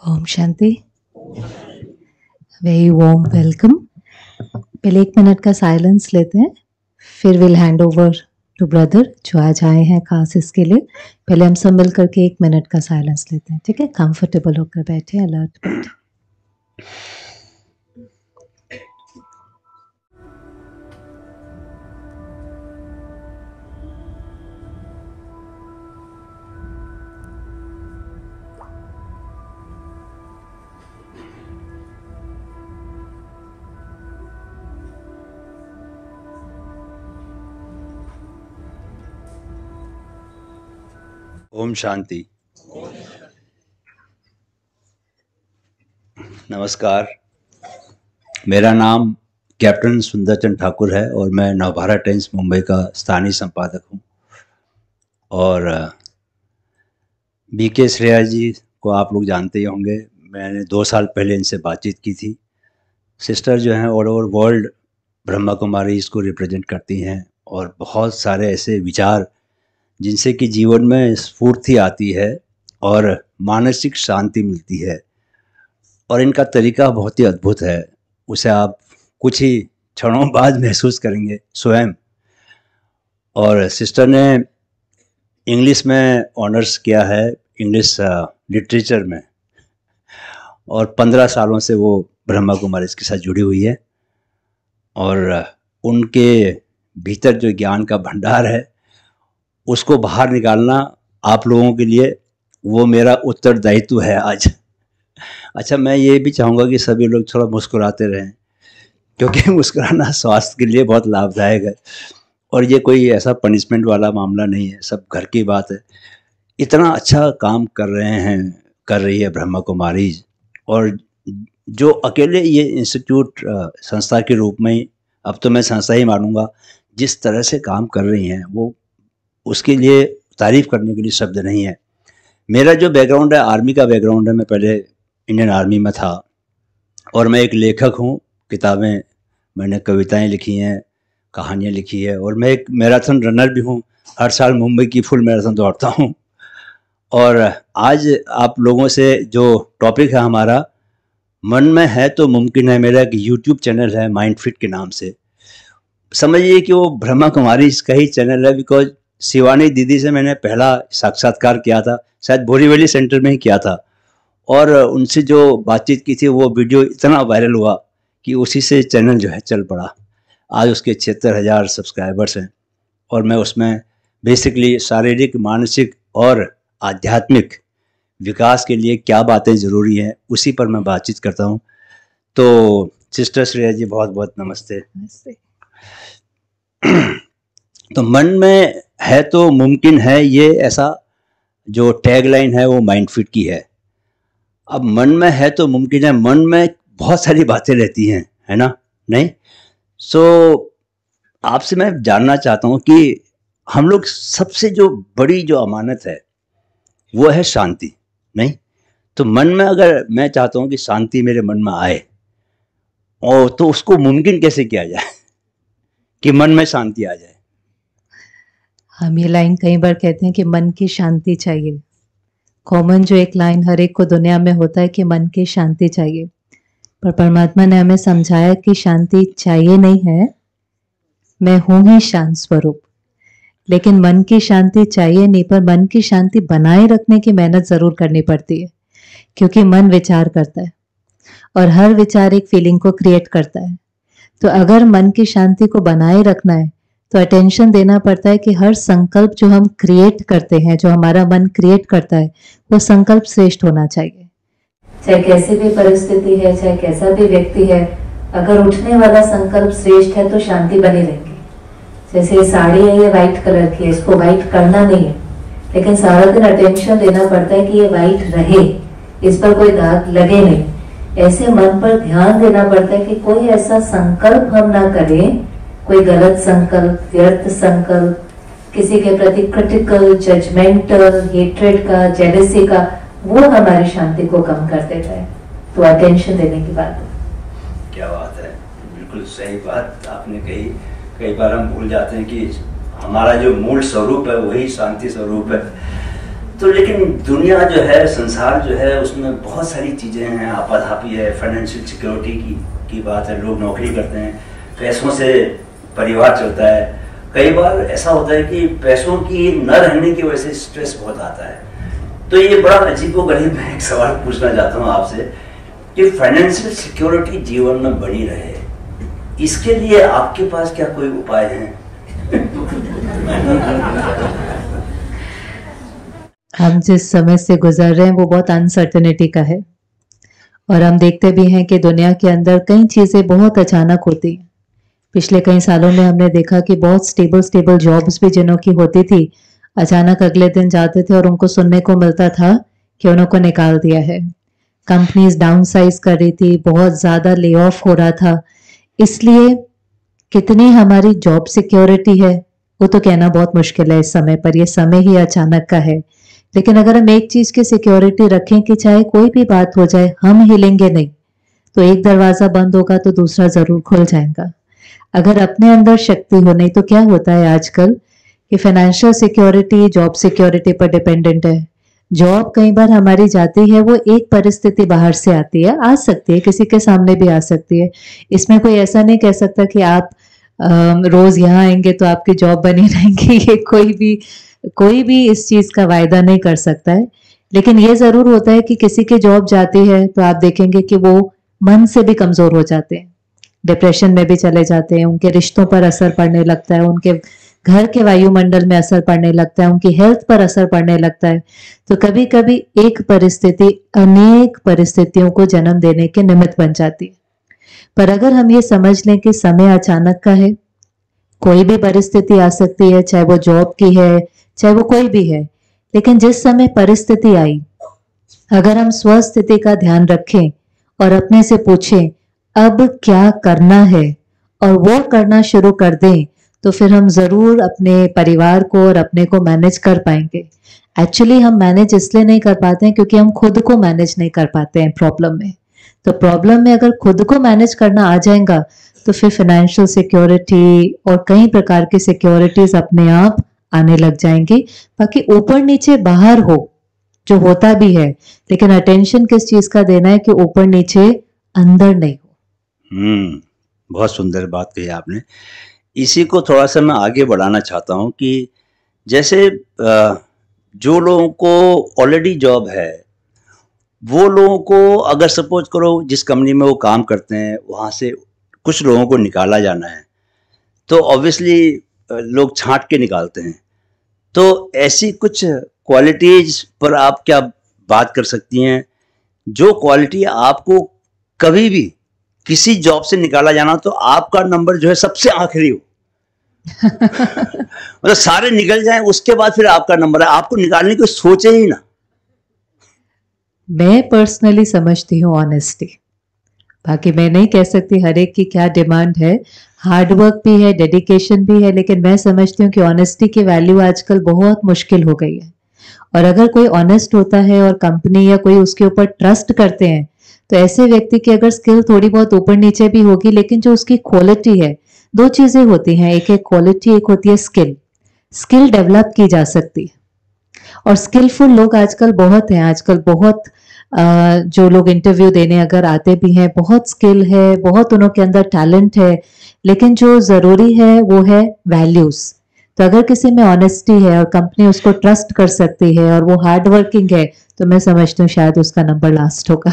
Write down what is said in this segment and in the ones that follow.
ओम Shanti. Very warm welcome. पहले 1 minute का silence लेते हैं, फिर will hand over to brother जो आज आए हैं खास इसके लिए। पहले हम सब मिल करके 1 मिनट का साइलेंस लेते हैं, ठीक है? कंफर्टेबल होकर बैठे, अलर्ट बैठे। ओम शांति। नमस्कार, मेरा नाम कैप्टन सुंदरचंद ठाकुर है और मैं नवभारत टाइम्स मुंबई का स्थानीय संपादक हूं। और बीके श्रेया जी को आप लोग जानते ही होंगे। मैंने 2 साल पहले इनसे बातचीत की थी। सिस्टर जो हैं all over world Brahma Kumari इसको रिप्रेजेंट करती हैं और बहुत सारे ऐसे विचार जिनसे कि जीवन में स्फूर्ति आती है और मानसिक शांति मिलती है। और इनका तरीका बहुत ही अद्भुत है, उसे आप कुछ ही क्षणों बाद महसूस करेंगे स्वयं। और सिस्टर ने इंग्लिश में ऑनर्स किया है, इंग्लिश लिटरेचर में, और 15 सालों से वो ब्रह्मा कुमारी के साथ जुड़ी हुई है। और उनके भीतर जो ज्ञान का भंडार है उसको बाहर निकालना आप लोगों के लिए वो मेरा उत्तरदायित्व है आज। अच्छा, मैं ये भी चाहूँगा कि सभी लोग थोड़ा मुस्कुराते रहें, क्योंकि मुस्कुराना स्वास्थ्य के लिए बहुत लाभदायक है और ये कोई ऐसा पनिशमेंट वाला मामला नहीं है, सब घर की बात है। इतना अच्छा काम कर रही है ब्रह्मा कुमारी, और जो अकेले ये इंस्टीट्यूट संस्था के रूप में ही, अब तो मैं संस्था ही मानूंगा, जिस तरह से काम कर रही हैं वो उसके लिए तारीफ करने के लिए शब्द नहीं है। मेरा जो बैकग्राउंड है, आर्मी का बैकग्राउंड है। मैं पहले इंडियन आर्मी में था और मैं एक लेखक हूँ। किताबें, मैंने कविताएं लिखी हैं, कहानियाँ लिखी है, और मैं एक मैराथन रनर भी हूँ। हर साल मुंबई की फुल मैराथन दौड़ता हूँ। और आज आप लोगों से जो टॉपिक है हमारा, मन में है तो मुमकिन है, मेरा एक यूट्यूब चैनल है माइंड फिट के नाम से। समझिए कि वो ब्रह्मा कुमारी का ही चैनल है, बिकॉज शिवानी दीदी से मैंने पहला साक्षात्कार किया था, शायद बोरीवली सेंटर में ही किया था, और उनसे जो बातचीत की थी वो वीडियो इतना वायरल हुआ कि उसी से चैनल जो है चल पड़ा। आज उसके 76,000 सब्सक्राइबर्स हैं और मैं उसमें बेसिकली शारीरिक, मानसिक और आध्यात्मिक विकास के लिए क्या बातें ज़रूरी हैं उसी पर मैं बातचीत करता हूँ। तो सिस्टर श्रेया जी, बहुत बहुत नमस्ते। तो मन में है तो मुमकिन है, ये ऐसा जो टैगलाइन है वो माइंड फिट की है। अब मन में है तो मुमकिन है, मन में बहुत सारी बातें रहती हैं, है ना? नहीं? आपसे मैं जानना चाहता हूँ कि हम लोग सबसे जो बड़ी जो अमानत है वो है शांति, नहीं? तो मन में, अगर मैं चाहता हूँ कि शांति मेरे मन में आए, और तो उसको मुमकिन कैसे किया जाए कि मन में शांति आ जाए? हम ये लाइन कई बार कहते हैं कि मन की शांति चाहिए। कॉमन जो एक लाइन हर एक को दुनिया में होता है कि मन की शांति चाहिए, पर परमात्मा ने हमें समझाया कि शांति चाहिए नहीं है, मैं हूं ही शांत स्वरूप। लेकिन मन की शांति चाहिए नहीं, पर मन की शांति बनाए रखने की मेहनत जरूर करनी पड़ती है, क्योंकि मन विचार करता है और हर विचार एक फीलिंग को क्रिएट करता है। तो अगर मन की शांति को बनाए रखना है तो अटेंशन देना पड़ता है कि हर संकल्प जो हम क्रिएट करते हैं, जो हमारा मन क्रिएट करता है, वो संकल्प श्रेष्ठ होना चाहिए। चाहे कैसी भी परिस्थिति है, चाहे कैसा भी व्यक्ति है, अगर उठने वाला संकल्प श्रेष्ठ है तो शांति बनी रहेगी। जैसे ये साड़ी है, ये व्हाइट कलर की है, इसको व्हाइट करना नहीं है, लेकिन सारा दिन अटेंशन देना पड़ता है कि ये व्हाइट रहे, इस पर कोई दाग लगे नहीं। ऐसे मन पर ध्यान देना पड़ता है कि कोई ऐसा संकल्प हम ना करें, कोई गलत संकल्प, व्यर्थ संकल्प, किसी के प्रति क्रिटिकल, जजमेंटल, हेट्रेड का, जेलसी का, वो हमारी शांति को कम कर देता है। तो अटेंशन देने की बात है। क्या बात है, बिल्कुल सही बात आपने कही। कई बार हम भूल जाते हैं कि हमारा जो मूल स्वरूप है वही शांति स्वरूप है। तो लेकिन दुनिया जो है, संसार जो है, उसमें बहुत सारी चीज़ें हैं, आपाधापी है, फाइनेंशियल सिक्योरिटी की बात है, लोग नौकरी करते हैं, पैसों से परिवार चलता है। कई बार ऐसा होता है कि पैसों की न रहने की वजह से स्ट्रेस बहुत आता है। तो ये बड़ा अजीबोगरीब, मैं एक सवाल पूछना चाहता हूँ आपसे कि फाइनेंशियल सिक्योरिटी जीवन में बनी रहे, इसके लिए आपके पास क्या कोई उपाय हैं? हम जिस समय से गुजर रहे हैं वो बहुत अनसर्टेनिटी का है, और हम देखते भी हैं कि दुनिया के अंदर कई चीज़ें बहुत अचानक होती हैं। पिछले कई सालों में हमने देखा कि बहुत स्टेबल जॉब्स भी जिनों की होती थी, अचानक अगले दिन जाते थे और उनको सुनने को मिलता था कि उनको निकाल दिया है। कंपनीज डाउन साइज कर रही थी, बहुत ज़्यादा ले ऑफ हो रहा था। इसलिए कितनी हमारी जॉब सिक्योरिटी है वो तो कहना बहुत मुश्किल है इस समय पर, ये समय ही अचानक का है। लेकिन अगर हम एक चीज की सिक्योरिटी रखें कि चाहे कोई भी बात हो जाए हम हिलेंगे नहीं, तो एक दरवाजा बंद होगा तो दूसरा जरूर खुल जाएगा। अगर अपने अंदर शक्ति हो, नहीं तो क्या होता है आजकल कि फाइनेंशियल सिक्योरिटी जॉब सिक्योरिटी पर डिपेंडेंट है। जॉब कई बार हमारी जाती है, वो एक परिस्थिति बाहर से आती है, आ सकती है, किसी के सामने भी आ सकती है। इसमें कोई ऐसा नहीं कह सकता कि आप रोज यहाँ आएंगे तो आपकी जॉब बनी रहेंगी। ये कोई भी इस चीज का वायदा नहीं कर सकता है। लेकिन ये जरूर होता है कि किसी की जॉब जाती है तो आप देखेंगे कि वो मन से भी कमजोर हो जाते हैं, डिप्रेशन में भी चले जाते हैं, उनके रिश्तों पर असर पड़ने लगता है, उनके घर के वायुमंडल में असर पड़ने लगता है, उनकी हेल्थ पर असर पड़ने लगता है। तो कभी कभी एक परिस्थिति अनेक परिस्थितियों को जन्म देने के निमित्त बन जाती है। पर अगर हम ये समझ लें कि समय अचानक का है, कोई भी परिस्थिति आ सकती है, चाहे वो जॉब की है, चाहे वो कोई भी है, लेकिन जिस समय परिस्थिति आई, अगर हम स्वस्थिति का ध्यान रखें और अपने से पूछें अब क्या करना है और वो करना शुरू कर दें, तो फिर हम जरूर अपने परिवार को और अपने को मैनेज कर पाएंगे। एक्चुअली हम मैनेज इसलिए नहीं कर पाते हैं क्योंकि हम खुद को मैनेज नहीं कर पाते हैं प्रॉब्लम में। तो प्रॉब्लम में अगर खुद को मैनेज करना आ जाएगा तो फिर फाइनेंशियल सिक्योरिटी और कई प्रकार की सिक्योरिटीज अपने आप आने लग जाएंगी। बाकी ऊपर नीचे बाहर हो जो होता भी है, लेकिन अटेंशन किस चीज का देना है कि ऊपर नीचे अंदर नहीं हो। बहुत सुंदर बात कही आपने। इसी को थोड़ा सा मैं आगे बढ़ाना चाहता हूँ कि जैसे जो लोगों को ऑलरेडी जॉब है, वो लोगों को अगर सपोज करो जिस कंपनी में वो काम करते हैं वहाँ से कुछ लोगों को निकाला जाना है, तो ऑब्वियसली लोग छांट के निकालते हैं। तो ऐसी कुछ क्वालिटीज पर आप क्या बात कर सकती हैं जो क्वालिटी आपको कभी भी किसी जॉब से निकाला जाना तो आपका नंबर जो है सबसे आखिरी हो? मतलब सारे निकल जाएं उसके बाद फिर आपका नंबर है, आपको निकालने की सोचे ही ना। मैं पर्सनली समझती हूँ ऑनेस्टी। बाकी मैं नहीं कह सकती हर एक की क्या डिमांड है, हार्डवर्क भी है, डेडिकेशन भी है, लेकिन मैं समझती हूँ कि ऑनेस्टी की वैल्यू आजकल बहुत मुश्किल हो गई है। और अगर कोई ऑनेस्ट होता है और कंपनी या कोई उसके ऊपर ट्रस्ट करते हैं, तो ऐसे व्यक्ति की अगर स्किल थोड़ी बहुत ऊपर नीचे भी होगी, लेकिन जो उसकी क्वालिटी है, दो चीजें होती हैं, एक है क्वालिटी, एक होती है स्किल। स्किल डेवलप की जा सकती है और स्किलफुल लोग आजकल बहुत हैं। आजकल बहुत जो लोग इंटरव्यू देने अगर आते भी हैं, बहुत स्किल है, बहुत उनके के अंदर टैलेंट है, लेकिन जो जरूरी है वो है वैल्यूज। तो अगर किसी में ऑनेस्टी है और कंपनी उसको ट्रस्ट कर सकती है और वो हार्ड वर्किंग है, तो मैं समझती हूँ शायद उसका नंबर लास्ट होगा।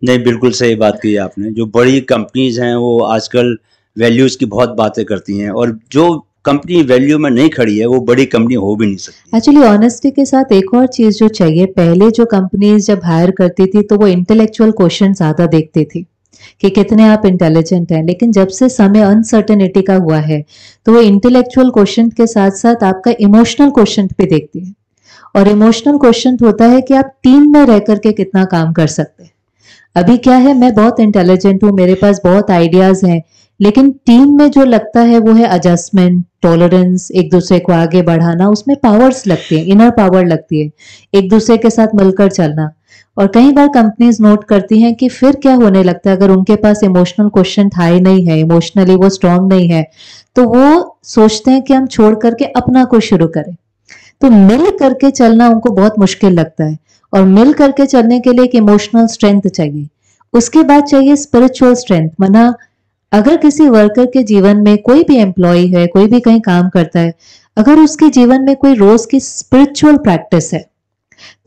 नहीं, बिल्कुल सही बात कही आपने। जो बड़ी कंपनीज हैं वो आजकल वैल्यूज की बहुत बातें करती हैं, और जो कंपनी वैल्यू में नहीं खड़ी है वो बड़ी कंपनी हो भी नहीं सकती। एक्चुअली ऑनेस्टी के साथ एक और चीज जो चाहिए, पहले जो कंपनीज जब हायर करती थी तो वो इंटेलेक्चुअल क्वेश्चन ज्यादा देखती थी कि कितने आप इंटेलिजेंट हैं, लेकिन जब से समय अनसर्टेनिटी का हुआ है तो वो इंटेलेक्चुअल क्वेश्चन के साथ साथ आपका इमोशनल क्वेश्चन भी देखती है। और इमोशनल क्वेश्चन होता है कि आप टीम में रह करके कितना काम कर सकते हैं। अभी क्या है, मैं बहुत इंटेलिजेंट हूँ, मेरे पास बहुत आइडियाज हैं, लेकिन टीम में जो लगता है वो है एडजस्टमेंट, टॉलरेंस, एक दूसरे को आगे बढ़ाना, उसमें पावर्स लगती है, इनर पावर लगती है, एक दूसरे के साथ मिलकर चलना। और कई बार कंपनीज नोट करती हैं कि फिर क्या होने लगता है, अगर उनके पास इमोशनल क्वेश्चन हाई नहीं है, इमोशनली वो स्ट्रांग नहीं है, तो वो सोचते हैं कि हम छोड़ करके अपना कुछ शुरू करें। तो मिल करके चलना उनको बहुत मुश्किल लगता है, और मिल करके चलने के लिए एक इमोशनल स्ट्रेंथ चाहिए। उसके बाद चाहिए स्पिरिचुअल स्ट्रेंथ। मना अगर किसी वर्कर के जीवन में, कोई भी एम्प्लॉय है, कोई भी कहीं काम करता है, अगर उसके जीवन में कोई रोज की स्पिरिचुअल प्रैक्टिस है,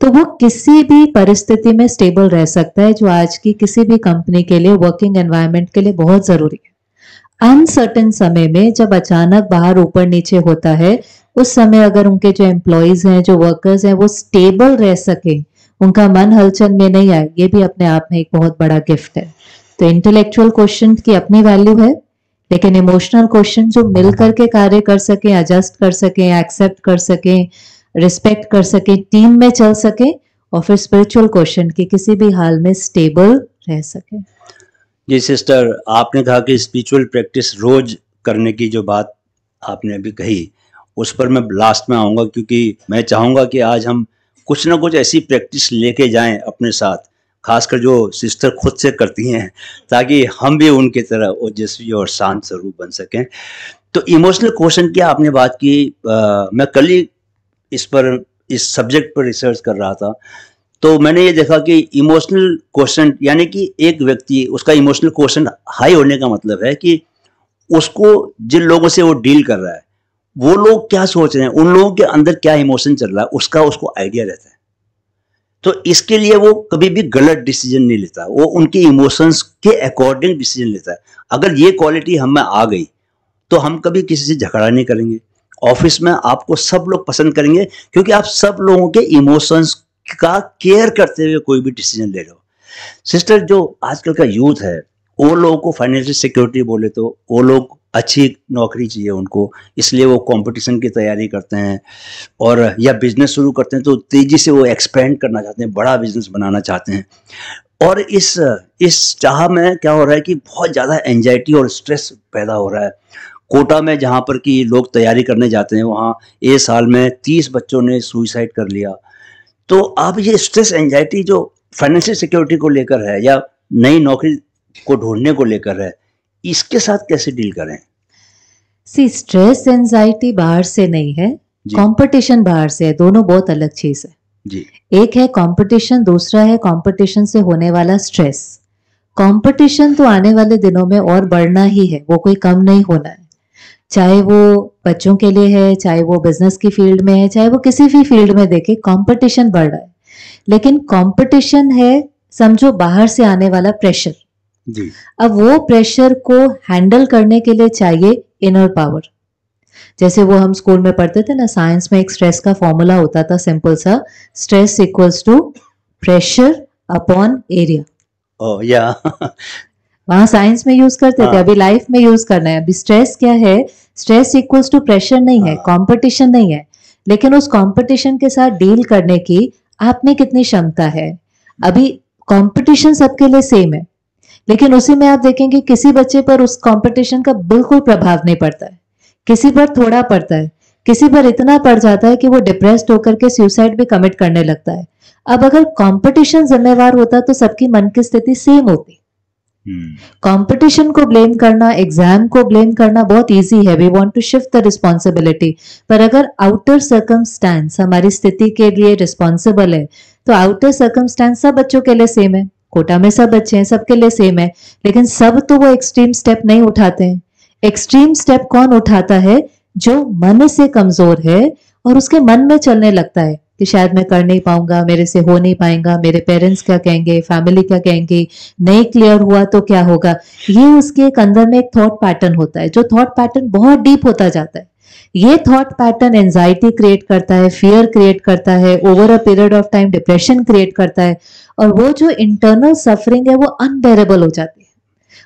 तो वो किसी भी परिस्थिति में स्टेबल रह सकता है, जो आज की किसी भी कंपनी के लिए, वर्किंग एनवायरनमेंट के लिए बहुत जरूरी है। अनसर्टेन समय में जब अचानक बाहर ऊपर नीचे होता है, उस समय अगर उनके जो एम्प्लॉयज हैं, जो वर्कर्स हैं, वो स्टेबल रह सके, उनका मन हलचल में नहीं आए, ये भी अपने आप में एक बहुत बड़ा गिफ्ट है। तो इंटेलेक्चुअल क्वेश्चन की अपनी वैल्यू है, लेकिन इमोशनल क्वेश्चन जो मिल करके कार्य कर सके, एडजस्ट कर सके, एक्सेप्ट कर सके, रिस्पेक्ट कर सके, टीम में चल सके, और फिर स्पिरिचुअल क्वेश्चन की किसी भी हाल में स्टेबल रह सके। जी सिस्टर, आपने कहा कि स्पिरिचुअल प्रैक्टिस रोज करने की जो बात आपने अभी कही, उस पर मैं लास्ट में आऊँगा, क्योंकि मैं चाहूँगा कि आज हम कुछ ना कुछ ऐसी प्रैक्टिस लेके जाएं अपने साथ, खासकर जो सिस्टर खुद से करती हैं, ताकि हम भी उनकी तरह ओजस्वी और शांत स्वरूप बन सकें। तो इमोशनल क्वेश्चन की आपने बात की, मैं कल ही इस सब्जेक्ट पर रिसर्च कर रहा था, तो मैंने ये देखा कि इमोशनल क्वेश्चन यानी कि एक व्यक्ति, उसका इमोशनल क्वेश्चन हाई होने का मतलब है कि उसको, जिन लोगों से वो डील कर रहा है, वो लोग क्या सोच रहे हैं, उन लोगों के अंदर क्या इमोशन चल रहा है, उसका उसको आइडिया रहता है। तो इसके लिए वो कभी भी गलत डिसीजन नहीं लेता, वो उनके इमोशंस के अकॉर्डिंग डिसीजन लेता है। अगर ये क्वालिटी हम में आ गई तो हम कभी किसी से झगड़ा नहीं करेंगे। ऑफिस में आपको सब लोग पसंद करेंगे, क्योंकि आप सब लोगों के इमोशंस का केयर करते हुए कोई भी डिसीजन ले रहे हो। सिस्टर, जो आजकल का यूथ है, वो लोगों को फाइनेंशियल सिक्योरिटी बोले तो वो लोग अच्छी नौकरी चाहिए उनको, इसलिए वो कंपटीशन की तैयारी करते हैं, और या बिजनेस शुरू करते हैं तो तेजी से वो एक्सपेंड करना चाहते हैं, बड़ा बिजनेस बनाना चाहते हैं। और इस चाह में क्या हो रहा है कि बहुत ज़्यादा एंजाइटी और स्ट्रेस पैदा हो रहा है। कोटा में जहाँ पर कि लोग तैयारी करने जाते हैं, वहाँ एक साल में 30 बच्चों ने सुसाइड कर लिया। तो आप ये स्ट्रेस एंजाइटी जो फाइनेंशियल सिक्योरिटी को लेकर है या नई नौकरी को ढूंढने को लेकर है, इसके साथ कैसे डील करें? स्ट्रेस एंजाइटी बाहर से नहीं है, कंपटीशन बाहर से है। दोनों बहुत अलग चीज है जी। एक है कंपटीशन, दूसरा है कंपटीशन से होने वाला स्ट्रेस। कंपटीशन तो आने वाले दिनों में और बढ़ना ही है, वो कोई कम नहीं होना है। चाहे वो बच्चों के लिए है, चाहे वो बिजनेस की फील्ड में है, चाहे वो किसी भी फील्ड में देखे, कंपटीशन बढ़ रहा है। लेकिन कंपटीशन है, समझो बाहर से आने वाला प्रेशर। जी। अब वो प्रेशर को हैंडल करने के लिए चाहिए इनर पावर। जैसे वो हम स्कूल में पढ़ते थे ना, साइंस में एक स्ट्रेस का फॉर्मूला होता था, सिंपल सा, stress equals to pressure upon area. Oh या वहां साइंस में यूज करते थे, अभी लाइफ में यूज करना है। अभी स्ट्रेस क्या है? स्ट्रेस इक्वल्स टू प्रेशर नहीं है, कंपटीशन नहीं है, लेकिन उस कंपटीशन के साथ डील करने की आप में कितनी क्षमता है। अभी कंपटीशन सबके लिए सेम है, लेकिन उसी में आप देखेंगे किसी बच्चे पर उस कंपटीशन का बिल्कुल प्रभाव नहीं पड़ता है, किसी पर थोड़ा पड़ता है, किसी पर इतना पड़ जाता है कि वो डिप्रेस्ड होकर के सुसाइड भी कमिट करने लगता है। अब अगर कंपटीशन जिम्मेवार होता तो सबकी मन की स्थिति सेम होती। कंपटीशन को ब्लेम करना, एग्जाम को ब्लेम करना बहुत इजी है, we want to shift the responsibility. पर अगर आउटर सर्कमस्टेंस हमारी स्थिति के लिए रिस्पॉन्सिबल है, तो आउटर सर्कमस्टेंस सब बच्चों के लिए सेम है, कोटा में सब बच्चे हैं, सबके लिए सेम है, लेकिन सब तो वो एक्सट्रीम स्टेप नहीं उठाते हैं। एक्सट्रीम स्टेप कौन उठाता है? जो मन से कमजोर है और उसके मन में चलने लगता है कि शायद मैं कर नहीं पाऊंगा, मेरे से हो नहीं पाएगा, मेरे पेरेंट्स क्या कहेंगे, फैमिली क्या कहेंगे, नहीं क्लियर हुआ तो क्या होगा। ये उसके एक अंदर में एक थॉट पैटर्न होता है, जो थॉट पैटर्न बहुत डीप होता जाता है। ये थॉट पैटर्न एंजाइटी क्रिएट करता है, फियर क्रिएट करता है, over a period of time depression create करता है, और वो जो इंटरनल सफरिंग है वो अनबेरेबल हो जाती है।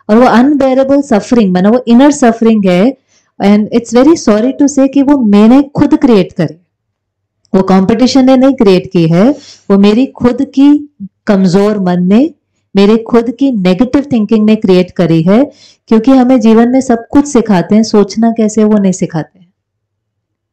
और वो अनबेरेबल सफरिंग माना वो इनर सफरिंग है, and it's very sorry to say कि वो मैंने खुद क्रिएट करी, वो कंपटीशन ने नहीं क्रिएट की है, वो मेरी खुद की कमजोर मन ने, मेरे खुद की नेगेटिव थिंकिंग ने क्रिएट करी है। क्योंकि हमें जीवन में सब कुछ सिखाते हैं, सोचना कैसे वो नहीं सिखाते हैं।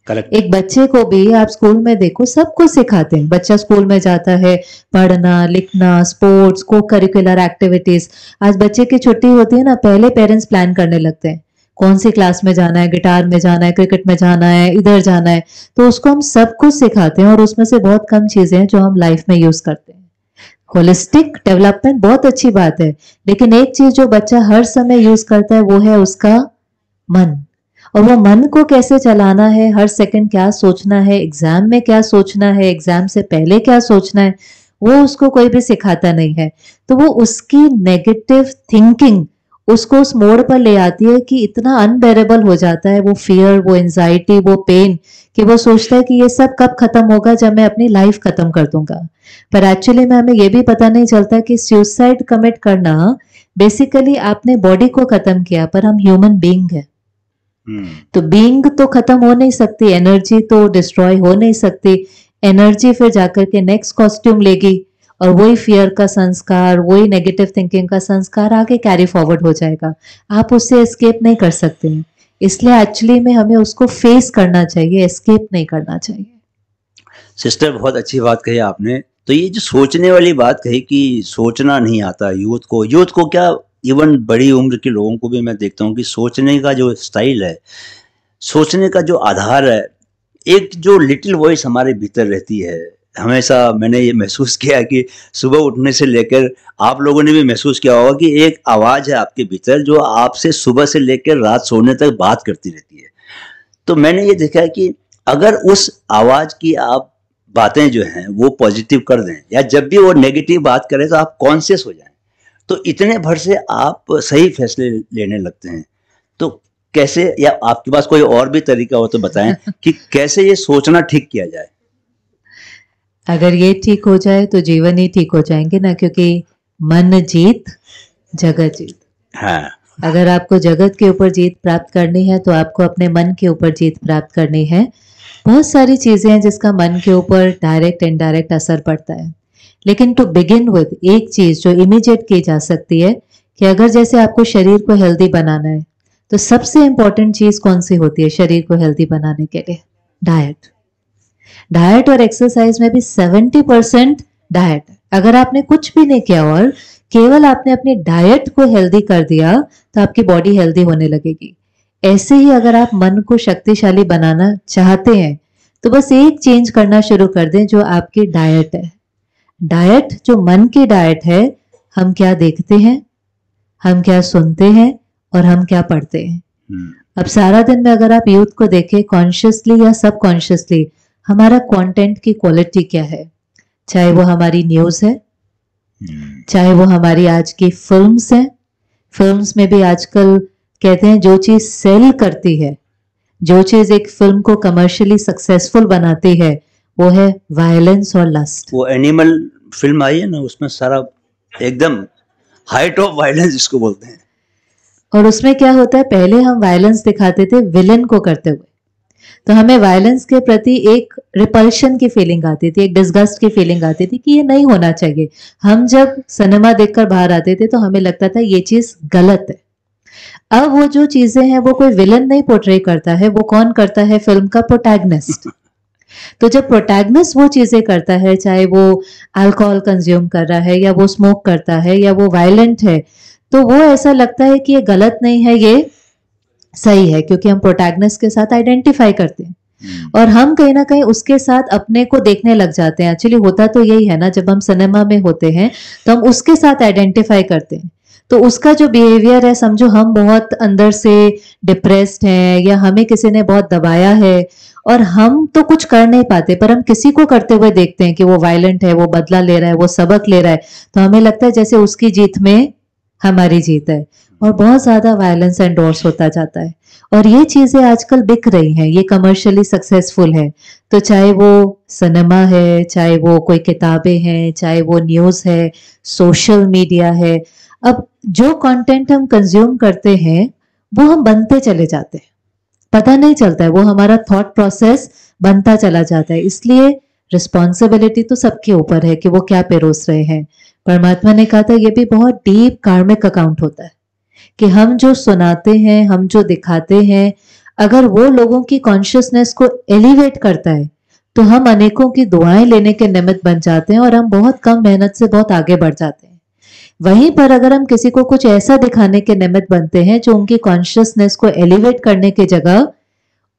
करेक्ट। एक बच्चे को भी आप स्कूल में देखो, सब कुछ सिखाते हैं। बच्चा स्कूल में जाता है, पढ़ना लिखना, स्पोर्ट्स, को करिकुलर एक्टिविटीज। आज बच्चे की छुट्टी होती है ना, पहले पेरेंट्स प्लान करने लगते हैं कौन सी क्लास में जाना है, गिटार में जाना है, क्रिकेट में जाना है, इधर जाना है, तो उसको हम सब कुछ सिखाते हैं और उसमें से बहुत कम चीजें हैं जो हम लाइफ में यूज करते हैं। होलिस्टिक डेवलपमेंट बहुत अच्छी बात है, लेकिन एक चीज जो बच्चा हर समय यूज करता है वो है उसका मन। और वो मन को कैसे चलाना है, हर सेकंड क्या सोचना है, एग्जाम में क्या सोचना है, एग्जाम से पहले क्या सोचना है, वो उसको कोई भी सिखाता नहीं है। तो वो उसकी नेगेटिव थिंकिंग उसको उस मोड़ पर ले आती है कि इतना अनबेरेबल हो जाता है वो फियर, वो एंजाइटी, वो पेन, कि वो सोचता है कि ये सब कब खत्म होगा, जब मैं अपनी लाइफ खत्म कर दूंगा। पर एक्चुअली में हमें ये भी पता नहीं चलता कि सुसाइड कमिट करना बेसिकली आपने बॉडी को खत्म किया, पर हम ह्यूमन बीइंग है। तो बीइंग तो खत्म हो नहीं सकती, एनर्जी तो डिस्ट्रॉय हो नहीं सकती। एनर्जी फिर जाकर के नेक्स्ट कॉस्ट्यूम लेगी और वही फियर का संस्कार, वही नेगेटिव थिंकिंग का संस्कार आगे कैरी फॉरवर्ड हो जाएगा। आप उससे एस्केप नहीं कर सकते हैं, इसलिए एक्चुअली में हमें उसको फेस करना चाहिए, एस्केप नहीं करना चाहिए। सिस्टर बहुत अच्छी बात कही आपने। तो ये जो सोचने वाली बात कही कि सोचना नहीं आता यूथ को क्या, इवन बड़ी उम्र के लोगों को भी मैं देखता हूँ कि सोचने का जो स्टाइल है, सोचने का जो आधार है, एक जो लिटिल वॉइस हमारे भीतर रहती है, हमेशा मैंने ये महसूस किया कि सुबह उठने से लेकर, आप लोगों ने भी महसूस किया होगा कि एक आवाज़ है आपके भीतर जो आपसे सुबह से लेकर रात सोने तक बात करती रहती है। तो मैंने ये देखा कि अगर उस आवाज़ की आप बातें जो हैं वो पॉजिटिव कर दें, या जब भी वो नेगेटिव बात करें तो आप कॉन्शियस हो जाएं, तो इतने भर से आप सही फैसले लेने लगते हैं। तो कैसे, या आपके पास कोई और भी तरीका हो तो बताएं कि कैसे ये सोचना ठीक किया जाए। अगर ये ठीक हो जाए तो जीवन ही ठीक हो जाएंगे ना, क्योंकि मन जीत जगत जीत। हाँ, अगर आपको जगत के ऊपर जीत प्राप्त करनी है तो आपको अपने मन के ऊपर जीत प्राप्त करनी है। बहुत सारी चीजें हैं जिसका मन के ऊपर डायरेक्ट इनडायरेक्ट असर पड़ता है, लेकिन टू बिगिन विद एक चीज जो इमीडिएट की जा सकती है कि अगर जैसे आपको शरीर को हेल्दी बनाना है, तो सबसे इंपॉर्टेंट चीज कौन सी होती है शरीर को हेल्दी बनाने के लिए? डाइट। डाइट और एक्सरसाइज में भी 70% डाइट। अगर आपने कुछ भी नहीं किया और केवल आपने अपनी डाइट को हेल्दी कर दिया तो आपकी बॉडी हेल्दी होने लगेगी। ऐसे ही अगर आप मन को शक्तिशाली बनाना चाहते हैं तो बस एक चेंज करना शुरू कर दें, जो आपकी डाइट है। डाइट जो मन की डाइट है, हम क्या देखते हैं, हम क्या सुनते हैं और हम क्या पढ़ते हैं। अब सारा दिन में अगर आप यूथ को देखें, कॉन्शियसली या सबकॉन्शियसली हमारा कंटेंट की क्वालिटी क्या है, चाहे वो हमारी न्यूज है, चाहे वो हमारी आज की फिल्म्स हैं। फिल्म्स में भी आजकल कहते हैं जो चीज सेल करती है, जो चीज एक फिल्म को कमर्शियली सक्सेसफुल बनाती है, वो है वायलेंस और लस्ट। वो एनिमल फिल्म आई है ना, उसमें सारा एकदम हाइट ऑफ वायलेंस जिसको बोलते हैं। और उसमें क्या होता है, पहले हम वायलेंस दिखाते थे विलेन को करते हुए, तो हमें वायलेंस के प्रति एक रिपल्शन की फीलिंग आती थी, एक डिस्गस्ट की फीलिंग आती थी कि ये नहीं होना चाहिए। हम जब सिनेमा देखकर बाहर आते थे तो हमें लगता था ये चीज गलत है। अब वो जो चीजें हैं वो कोई विलन नहीं पोर्ट्रे करता है, वो कौन करता है? फिल्म का प्रोटैगनिस्ट। तो जब प्रोटैगनिस्ट वो चीजें करता है, चाहे वो अल्कोहल कंज्यूम कर रहा है या वो स्मोक करता है या वो वायलेंट है, तो वो ऐसा लगता है कि ये गलत नहीं है, ये सही है, क्योंकि हम प्रोटैगनिस्ट के साथ आइडेंटिफाई करते हैं और हम कहीं ना कहीं उसके साथ अपने को देखने लग जाते हैं। एक्चुअली होता तो यही है ना, जब हम सिनेमा में होते हैं तो हम उसके साथ आइडेंटिफाई करते हैं, तो उसका जो बिहेवियर है, समझो हम बहुत अंदर से डिप्रेस्ड हैं या हमें किसी ने बहुत दबाया है और हम तो कुछ कर नहीं पाते, पर हम किसी को करते हुए देखते हैं कि वो वायलेंट है, वो बदला ले रहा है, वो सबक ले रहा है, तो हमें लगता है जैसे उसकी जीत में हमारी जीत है और बहुत ज्यादा वायलेंस एंडोर्स होता जाता है। और ये चीजें आजकल बिक रही हैं, ये कमर्शियली सक्सेसफुल है। तो चाहे वो सिनेमा है, चाहे वो कोई किताबें हैं, चाहे वो न्यूज है, सोशल मीडिया है, अब जो कंटेंट हम कंज्यूम करते हैं वो हम बनते चले जाते हैं, पता नहीं चलता है, वो हमारा थॉट प्रोसेस बनता चला जाता है। इसलिए रिस्पॉन्सिबिलिटी तो सबके ऊपर है कि वो क्या पेरोस रहे हैं। परमात्मा ने कहा था ये भी बहुत डीप कार्मिक अकाउंट होता है कि हम जो सुनाते हैं, हम जो दिखाते हैं, अगर वो लोगों की कॉन्शियसनेस को एलिवेट करता है तो हम अनेकों की दुआएं लेने के निमित्त बन जाते हैं और हम बहुत कम मेहनत से बहुत आगे बढ़ जाते हैं। वहीं पर अगर हम किसी को कुछ ऐसा दिखाने के निमित्त बनते हैं जो उनकी कॉन्शियसनेस को एलिवेट करने की जगह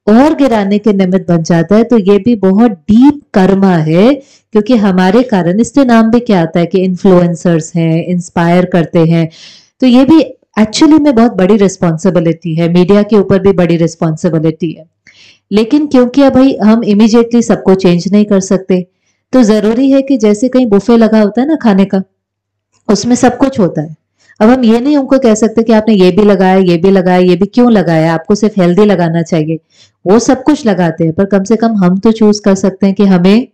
और गिराने के निमित्त बन जाता है, तो ये भी बहुत डीप कर्मा है। क्योंकि हमारे कारण, इससे नाम भी क्या आता है कि इन्फ्लुएंसर्स हैं, इंस्पायर करते हैं, तो ये भी एक्चुअली में बहुत बड़ी रिस्पॉन्सिबिलिटी है, मीडिया के ऊपर भी बड़ी रिस्पॉन्सिबिलिटी है। लेकिन क्योंकि अब भाई हम इमीडिएटली सबको चेंज नहीं कर सकते, तो जरूरी है कि जैसे कहीं बुफे लगा होता है ना खाने का, उसमें सब कुछ होता है। अब हम ये नहीं उनको कह सकते कि आपने ये भी लगाया, ये भी लगाया, ये भी क्यों लगाया, आपको सिर्फ हेल्दी लगाना चाहिए। वो सब कुछ लगाते हैं, पर कम से कम हम तो चूज कर सकते हैं कि हमें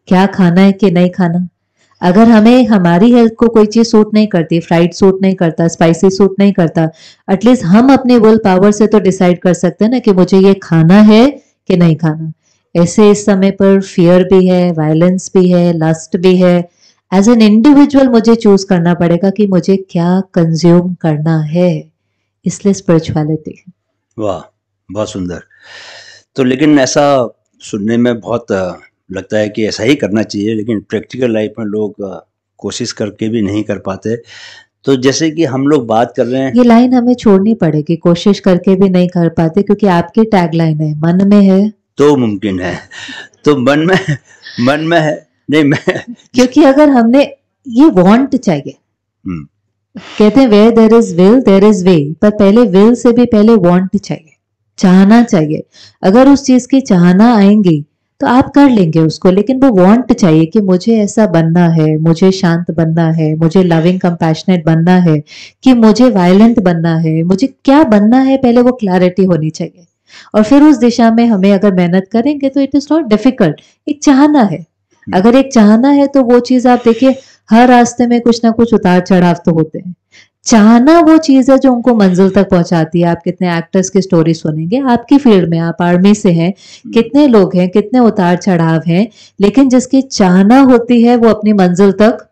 क्या खाना है कि नहीं खाना। अगर हमें हमारी हेल्थ को कोई चीज सूट नहीं करती, फ्राइड सूट नहीं करता, स्पाइसी सूट नहीं करता, एटलीस्ट हम अपने विल पावर से तो डिसाइड कर सकते हैं ना कि मुझे ये खाना है कि नहीं खाना। ऐसे इस समय पर फियर भी है, वायलेंस भी है, लस्ट भी है। एज एन इंडिविजुअल मुझे चूज करना पड़ेगा कि मुझे क्या कंज्यूम करना है, इसलिए स्पिरिचुअलिटी। वाह, बहुत सुंदर। तो लेकिन ऐसा सुनने में बहुत लगता है कि ऐसा ही करना चाहिए, लेकिन प्रैक्टिकल लाइफ में लोग कोशिश करके भी नहीं कर पाते। तो जैसे कि हम लोग बात कर रहे हैं, ये लाइन हमें छोड़नी पड़ेगी, कोशिश करके भी नहीं कर पाते, क्योंकि आपकी टैगलाइन है मन में है तो मुमकिन है। तो मन में है नहीं, मैं क्योंकि अगर हमने ये वांट चाहिए, कहते हैं where there is will there is way, पर पहले विल से भी पहले वांट चाहिए, चाहना चाहिए। अगर उस चीज की चाहना आएंगी तो आप कर लेंगे उसको, लेकिन वो वांट चाहिए कि मुझे ऐसा बनना है, मुझे शांत बनना है, मुझे लविंग कंपैशनेट बनना है, कि मुझे वायलेंट बनना है, मुझे क्या बनना है, पहले वो क्लैरिटी होनी चाहिए। और फिर उस दिशा में हमें अगर मेहनत करेंगे तो इट इज नॉट डिफिकल्ट। एक चाहना है, अगर एक चाहना है तो वो चीज आप देखिए, हर रास्ते में कुछ ना कुछ उतार चढ़ाव तो होते हैं। चाहना वो चीज है जो उनको मंजिल तक पहुंचाती है। आप कितने एक्टर्स की स्टोरी सुनेंगे, आपकी फील्ड में, आप आर्मी से हैं, कितने लोग हैं, कितने उतार चढ़ाव हैं, लेकिन जिसकी चाहना होती है वो अपनी मंजिल तक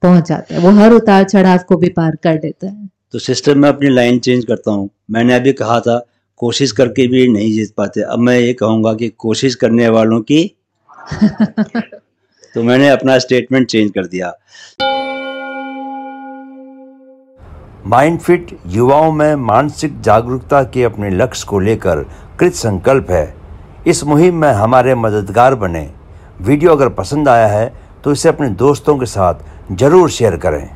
पहुंच जाता है, वो हर उतार चढ़ाव को भी पार कर देता है। तो सिस्टर, मैं अपनी लाइन चेंज करता हूँ। मैंने अभी कहा था कोशिश करके भी नहीं जीत पाते, अब मैं ये कहूँगा कि कोशिश करने वालों की तो मैंने अपना स्टेटमेंट चेंज कर दिया। माइंडफिट युवाओं में मानसिक जागरूकता के अपने लक्ष्य को लेकर कृत संकल्प है। इस मुहिम में हमारे मददगार बने। वीडियो अगर पसंद आया है तो इसे अपने दोस्तों के साथ जरूर शेयर करें।